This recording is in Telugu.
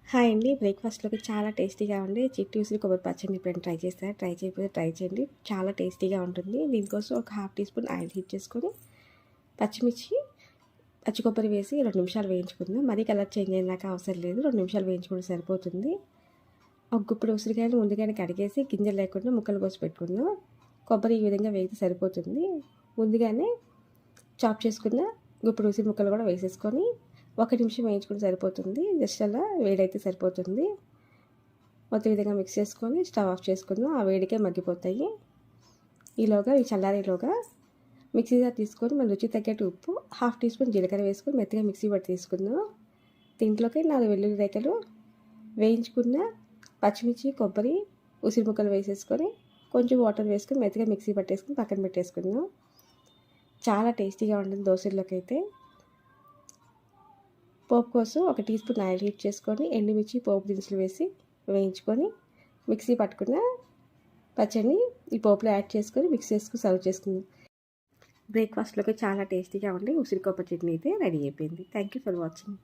హాయ్ అండి. బ్రేక్‌ఫాస్ట్‌లోకి చాలా టేస్టీగా ఉండే చిట్టి ఉసిరి కొబ్బరి పచ్చడిని ఎప్పుడైనా ట్రై చేస్తారా? ట్రై చేయకపోతే ట్రై చేయండి. చాలా టేస్టీగా ఉంటుంది. దీనికోసం ఒక half teaspoon oil heat చేసుకొని పచ్చిమిర్చి, పచ్చి కొబ్బరి వేసి 2 నిమిషాలు వేయించుకుందాం. మరీ కలర్ చేంజ్ అయ్యేదాకా అవసరం లేదు. 2 నిమిషాలు వేయించుకుంటే సరిపోతుంది. ఒక గుప్పుడు ఉసిరికాయలు ముందుగానే కడిగేసి గింజలు లేకుండా ముక్కలు కోసి పెట్టుకుందాం. కొబ్బరి ఈ విధంగా వేగితే సరిపోతుంది. ముందుగానే చాప్ చేసుకున్న గుప్పుడు ఉసిరి ముక్కలు కూడా వేసేసుకొని 1 నిమిషం వేయించుకుంటే సరిపోతుంది. జస్ట్ అలా వేడైతే సరిపోతుంది. మొత్తం విధంగా మిక్స్ చేసుకొని స్టవ్ ఆఫ్ చేసుకుందాం. ఆ వేడికే మగ్గిపోతాయి. ఈలోగా ఇవి చల్లారేలోగా మిక్సీ జార్ తీసుకొని మన రుచి తగ్గట్టు ఉప్పు, హాఫ్ టీ స్పూన్ జీలకర్ర వేసుకొని మెత్తగా మిక్సీ పట్టి తీసుకుందాం. దీంట్లోకి 4 వెల్లుల్లి రేఖలు, వేయించుకున్న పచ్చిమిర్చి, కొబ్బరి, ఉసిరి ముక్కలు వేసేసుకొని కొంచెం వాటర్ వేసుకొని మెత్తగా మిక్సీ పట్టేసుకొని పక్కన పెట్టేసుకుందాం. చాలా టేస్టీగా ఉంటుంది దోశల్లోకి అయితే. పోపు కోసం 1 టీ స్పూన్ ఆయిల్ హీట్ చేసుకొని ఎండుమిర్చి, పోపు దినుసులు వేసి వేయించుకొని మిక్సీ పట్టుకున్న పచ్చడిని ఈ పోపులో యాడ్ చేసుకొని మిక్స్ చేసుకుని సర్వ్ చేసుకుందాం. బ్రేక్ఫాస్ట్లోకి చాలా టేస్టీగా ఉండి ఉసిరి కొబ్బరి చట్నీ అయితే రెడీ అయిపోయింది. Thank you for watching.